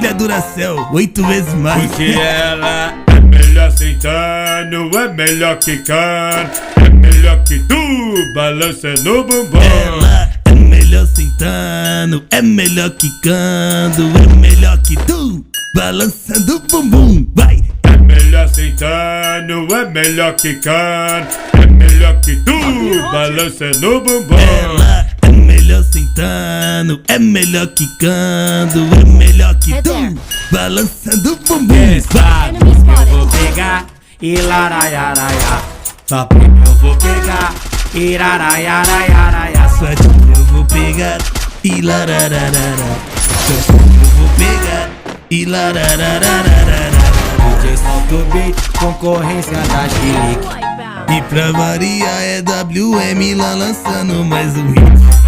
pastilha Duracell, 8 vezes mais. Porque ela é melhor sentando, é melhor quicando, é melhor que tu, balança no bumbum. Ela é melhor sentando, é melhor quicando, é melhor que tu, balançando o bumbum, vai! É melhor sentando, é melhor quicando, é melhor que tu, balança no bumbum. Ela é melhor sentando, é melhor quicando, é melhor que tu, balançando o bumbum, vai! Eu vou pegar e laraiaraia, só porque eu vou pegar e laraiaraia. Só que eu vou pegar e larararara. Só que eu vou pegar e larararara. DJ solta o beat, concorrência da Chilique. E pra variar é WM lá lançando mais um hit.